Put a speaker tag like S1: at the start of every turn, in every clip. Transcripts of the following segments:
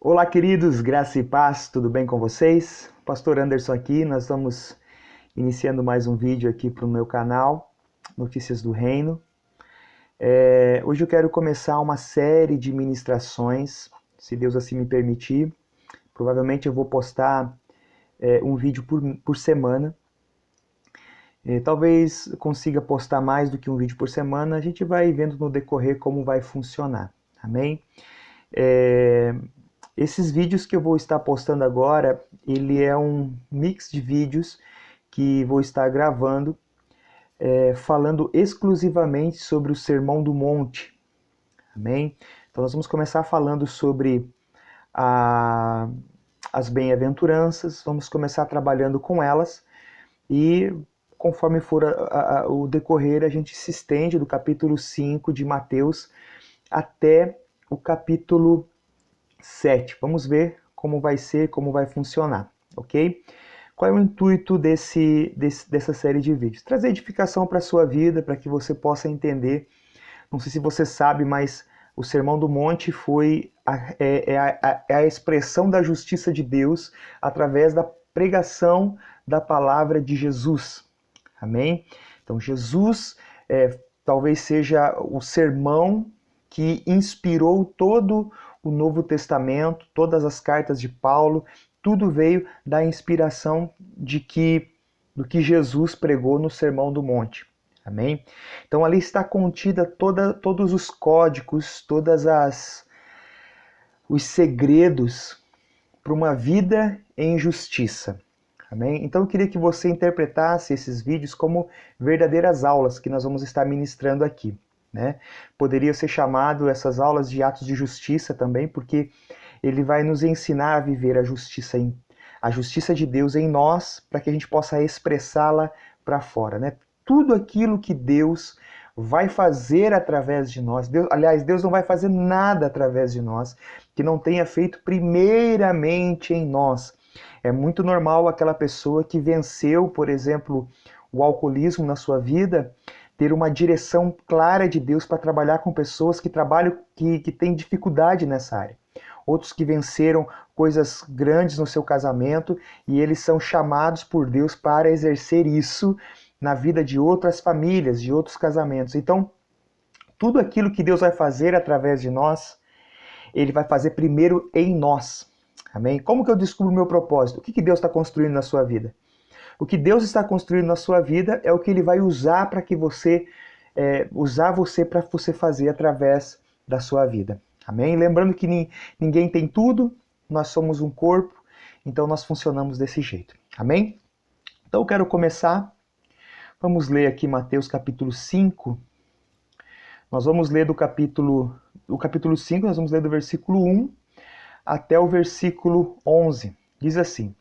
S1: Olá, queridos, graça e paz, tudo bem com vocês? Pastor Anderson aqui, nós estamos iniciando mais um vídeo aqui para o meu canal, Notícias do Reino. Hoje eu quero começar uma série de ministrações, se Deus assim me permitir. Provavelmente eu vou postar um vídeo por semana. Talvez consiga postar mais do que um vídeo por semana, a gente vai vendo no decorrer como vai funcionar, amém? Esses vídeos que eu vou estar postando agora, ele é um mix de vídeos que vou estar gravando, falando exclusivamente sobre o Sermão do Monte, amém? Então nós vamos começar falando sobre as bem-aventuranças, vamos começar trabalhando com elas e conforme for o decorrer, a gente se estende do capítulo 5 de Mateus até o capítulo 7. Vamos ver como vai ser, como vai funcionar, ok? Qual é o intuito dessa série de vídeos? Trazer edificação para a sua vida, para que você possa entender. Não sei se você sabe, mas o Sermão do Monte foi a expressão da justiça de Deus através da pregação da palavra de Jesus. Amém? Então, Jesus talvez seja o sermão que inspirou todo o Novo Testamento, todas as cartas de Paulo, tudo veio da inspiração do que Jesus pregou no Sermão do Monte. Amém? Então ali está contida todos os códigos, os segredos para uma vida em justiça. Amém? Então eu queria que você interpretasse esses vídeos como verdadeiras aulas que nós vamos estar ministrando aqui, né? Poderia ser chamado essas aulas de atos de justiça também, porque ele vai nos ensinar a viver a justiça de Deus em nós, para que a gente possa expressá-la para fora, né? Tudo aquilo que Deus vai fazer através de nós. Deus não vai fazer nada através de nós que não tenha feito primeiramente em nós. É muito normal aquela pessoa que venceu, por exemplo, o alcoolismo na sua vida, ter uma direção clara de Deus para trabalhar com pessoas que têm dificuldade nessa área. Outros que venceram coisas grandes no seu casamento e eles são chamados por Deus para exercer isso na vida de outras famílias, de outros casamentos. Então, tudo aquilo que Deus vai fazer através de nós, Ele vai fazer primeiro em nós. Amém? Como que eu descubro o meu propósito? O que Deus está construindo na sua vida? O que Deus está construindo na sua vida é o que Ele vai usar para que usar você para você fazer através da sua vida. Amém? Lembrando que ninguém tem tudo, nós somos um corpo, então nós funcionamos desse jeito. Amém? Então eu quero começar. Vamos ler aqui Mateus capítulo 5. Nós vamos ler do capítulo 5, nós vamos ler do versículo 1 até o versículo 11. Diz assim: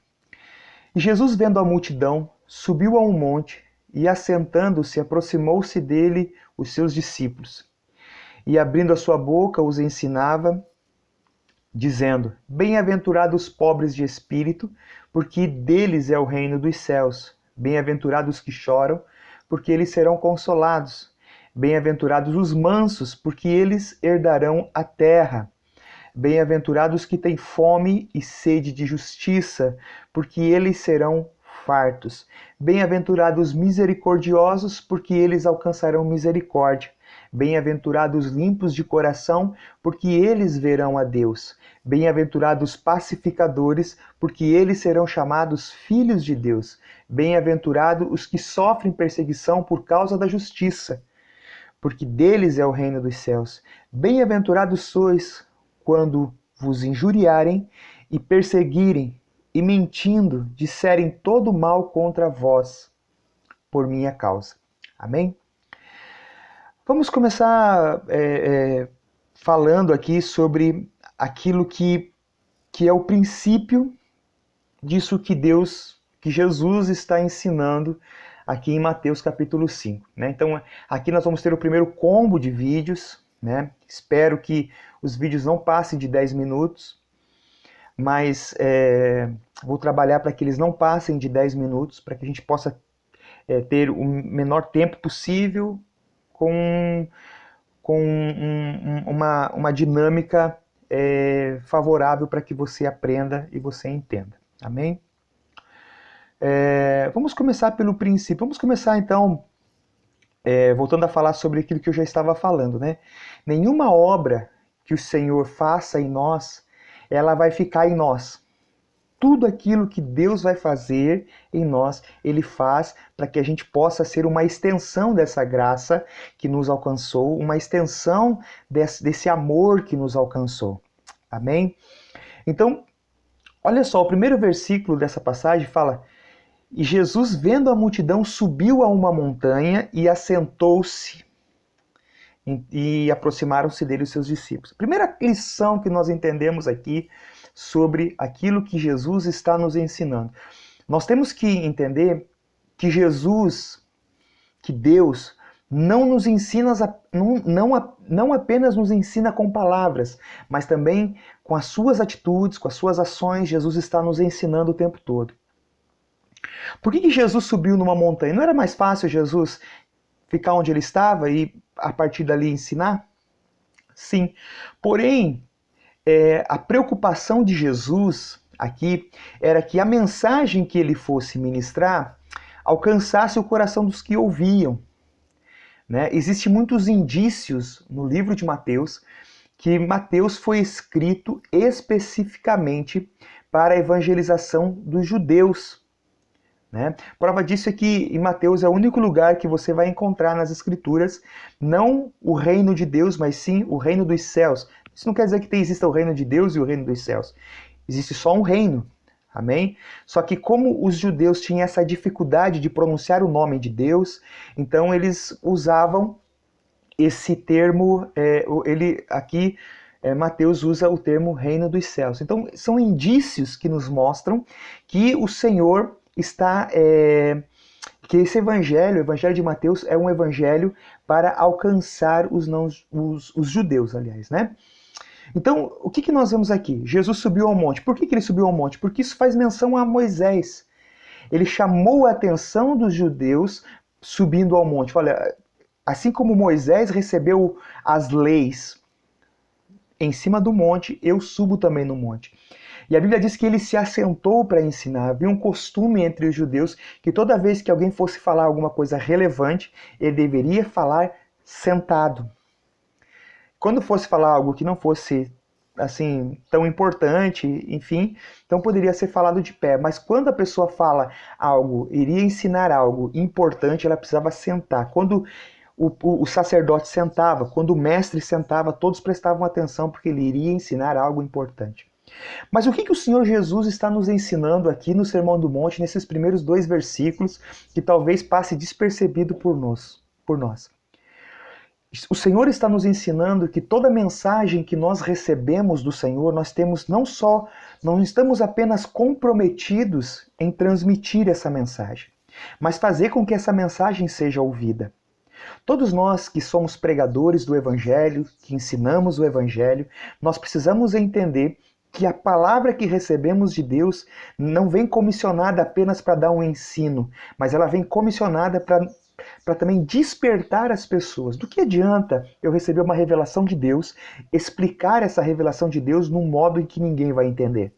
S1: E Jesus, vendo a multidão, subiu a um monte e, assentando-se, aproximou-se dele os seus discípulos. E, abrindo a sua boca, os ensinava, dizendo: Bem-aventurados os pobres de espírito, porque deles é o reino dos céus. Bem-aventurados os que choram, porque eles serão consolados. Bem-aventurados os mansos, porque eles herdarão a terra. Bem-aventurados que têm fome e sede de justiça, porque eles serão fartos. Bem-aventurados os misericordiosos, porque eles alcançarão misericórdia. Bem-aventurados os limpos de coração, porque eles verão a Deus. Bem-aventurados os pacificadores, porque eles serão chamados filhos de Deus. Bem-aventurados os que sofrem perseguição por causa da justiça, porque deles é o reino dos céus. Bem-aventurados sois quando vos injuriarem e perseguirem, e mentindo, disserem todo mal contra vós, por minha causa. Amém? Vamos começar falando aqui sobre aquilo que é o princípio disso que Jesus está ensinando aqui em Mateus capítulo 5. Né? Então, aqui nós vamos ter o primeiro combo de vídeos, né? Espero que os vídeos não passem de 10 minutos, mas vou trabalhar para que eles não passem de 10 minutos, para que a gente possa ter o menor tempo possível com uma dinâmica favorável para que você aprenda e você entenda. Amém? Vamos começar pelo princípio. Vamos começar então, voltando a falar sobre aquilo que eu já estava falando, né? Nenhuma obra que o Senhor faça em nós, ela vai ficar em nós. Tudo aquilo que Deus vai fazer em nós, Ele faz para que a gente possa ser uma extensão dessa graça que nos alcançou, uma extensão desse amor que nos alcançou. Amém? Então, olha só, o primeiro versículo dessa passagem fala: e Jesus, vendo a multidão, subiu a uma montanha e assentou-se. E aproximaram-se dele os seus discípulos. Primeira lição que nós entendemos aqui sobre aquilo que Jesus está nos ensinando. Nós temos que entender que Jesus, que Deus, não nos ensina, não apenas nos ensina com palavras, mas também com as suas atitudes, com as suas ações. Jesus está nos ensinando o tempo todo. Por que Jesus subiu numa montanha? Não era mais fácil Jesus ficar onde ele estava e a partir dali ensinar? Sim. Porém, a preocupação de Jesus aqui era que a mensagem que ele fosse ministrar alcançasse o coração dos que ouviam. Né? Existem muitos indícios no livro de Mateus que Mateus foi escrito especificamente para a evangelização dos judeus. Né? Prova disso é que em Mateus é o único lugar que você vai encontrar nas Escrituras não o reino de Deus, mas sim o reino dos céus. Isso não quer dizer que exista o reino de Deus e o reino dos céus. Existe só um reino. Amém? Só que como os judeus tinham essa dificuldade de pronunciar o nome de Deus, então eles usavam esse termo, Mateus usa o termo reino dos céus. Então são indícios que nos mostram que o Senhor está, que esse evangelho, o evangelho de Mateus, é um evangelho para alcançar os judeus, aliás, né? Então, o que nós vemos aqui? Jesus subiu ao monte. Por que ele subiu ao monte? Porque isso faz menção a Moisés. Ele chamou a atenção dos judeus subindo ao monte. Olha, assim como Moisés recebeu as leis em cima do monte, eu subo também no monte. E a Bíblia diz que ele se assentou para ensinar. Havia um costume entre os judeus que toda vez que alguém fosse falar alguma coisa relevante, ele deveria falar sentado. Quando fosse falar algo que não fosse assim tão importante, enfim, então poderia ser falado de pé. Mas quando a pessoa fala algo, iria ensinar algo importante, ela precisava sentar. Quando o sacerdote sentava, quando o mestre sentava, todos prestavam atenção porque ele iria ensinar algo importante. Mas o que o Senhor Jesus está nos ensinando aqui no Sermão do Monte, nesses primeiros 2 versículos, que talvez passe despercebido por nós? O Senhor está nos ensinando que toda mensagem que nós recebemos do Senhor, nós não estamos apenas comprometidos em transmitir essa mensagem, mas fazer com que essa mensagem seja ouvida. Todos nós que somos pregadores do Evangelho, que ensinamos o Evangelho, nós precisamos entender que a palavra que recebemos de Deus não vem comissionada apenas para dar um ensino, mas ela vem comissionada para também despertar as pessoas. Do que adianta eu receber uma revelação de Deus, explicar essa revelação de Deus num modo em que ninguém vai entender?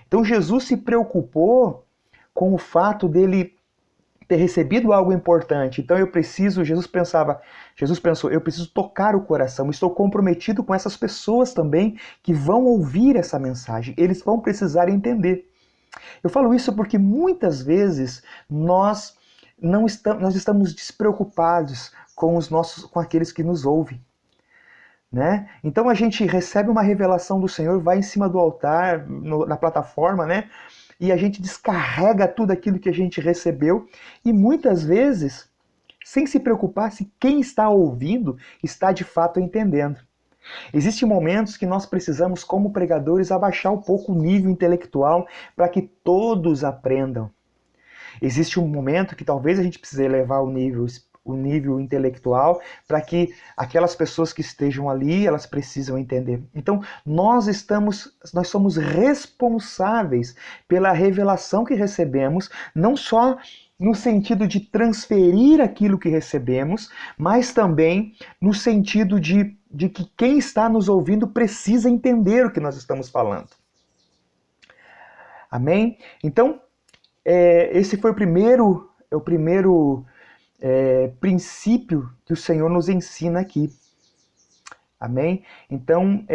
S1: Então Jesus se preocupou com o fato dele ter recebido algo importante. Então Jesus pensou, eu preciso tocar o coração, estou comprometido com essas pessoas também que vão ouvir essa mensagem, eles vão precisar entender. Eu falo isso porque muitas vezes nós estamos despreocupados com aqueles que nos ouvem. Né? Então a gente recebe uma revelação do Senhor, vai em cima do altar, na plataforma, né? E a gente descarrega tudo aquilo que a gente recebeu e muitas vezes, sem se preocupar se quem está ouvindo está de fato entendendo. Existem momentos que nós precisamos, como pregadores, abaixar um pouco o nível intelectual para que todos aprendam. Existe um momento que talvez a gente precise elevar o nível intelectual para que aquelas pessoas que estejam ali, elas precisam entender. Então, nós somos responsáveis pela revelação que recebemos, não só no sentido de transferir aquilo que recebemos, mas também no sentido de de que quem está nos ouvindo precisa entender o que nós estamos falando. Amém? Então, esse foi o primeiro princípio que o Senhor nos ensina aqui. Amém? Então,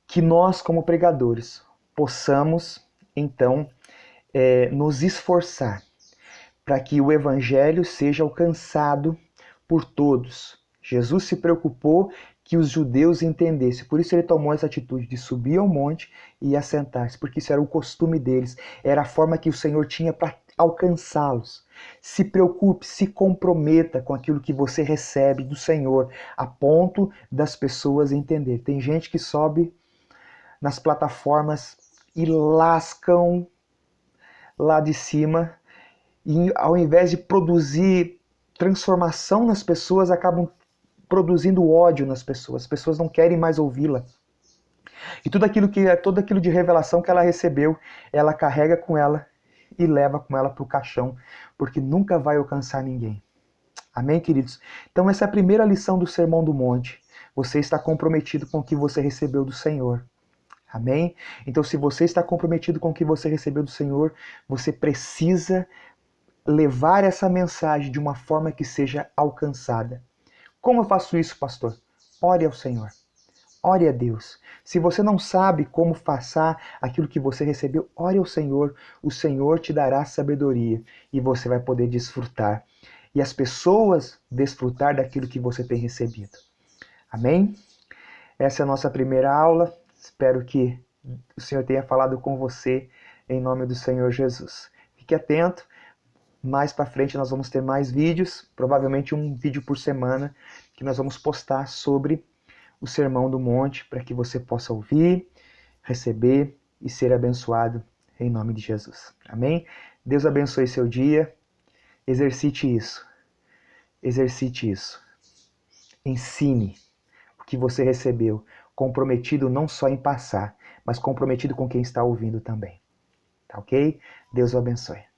S1: que nós, como pregadores, possamos, então, nos esforçar para que o Evangelho seja alcançado por todos. Jesus se preocupou que os judeus entendessem, por isso ele tomou essa atitude de subir ao monte e assentar-se, porque isso era o costume deles, era a forma que o Senhor tinha para alcançá-los. Se preocupe, se comprometa com aquilo que você recebe do Senhor, a ponto das pessoas entender. Tem gente que sobe nas plataformas e lascam lá de cima, e ao invés de produzir transformação nas pessoas, acabam produzindo ódio nas pessoas. As pessoas não querem mais ouvi-la. E tudo aquilo de revelação que ela recebeu, ela carrega com ela e leva com ela para o caixão, porque nunca vai alcançar ninguém. Amém, queridos? Então essa é a primeira lição do Sermão do Monte. Você está comprometido com o que você recebeu do Senhor. Amém? Então, se você está comprometido com o que você recebeu do Senhor, você precisa levar essa mensagem de uma forma que seja alcançada. Como eu faço isso, pastor? Ore ao Senhor. Ore a Deus. Se você não sabe como passar aquilo que você recebeu, ore ao Senhor. O Senhor te dará sabedoria e você vai poder desfrutar. E as pessoas desfrutar daquilo que você tem recebido. Amém? Essa é a nossa primeira aula. Espero que o Senhor tenha falado com você em nome do Senhor Jesus. Fique atento. Mais para frente nós vamos ter mais vídeos, provavelmente um vídeo por semana, que nós vamos postar sobre o Sermão do Monte, para que você possa ouvir, receber e ser abençoado em nome de Jesus. Amém? Deus abençoe seu dia. Exercite isso. Exercite isso. Ensine o que você recebeu, comprometido não só em passar, mas comprometido com quem está ouvindo também. Tá ok? Deus o abençoe.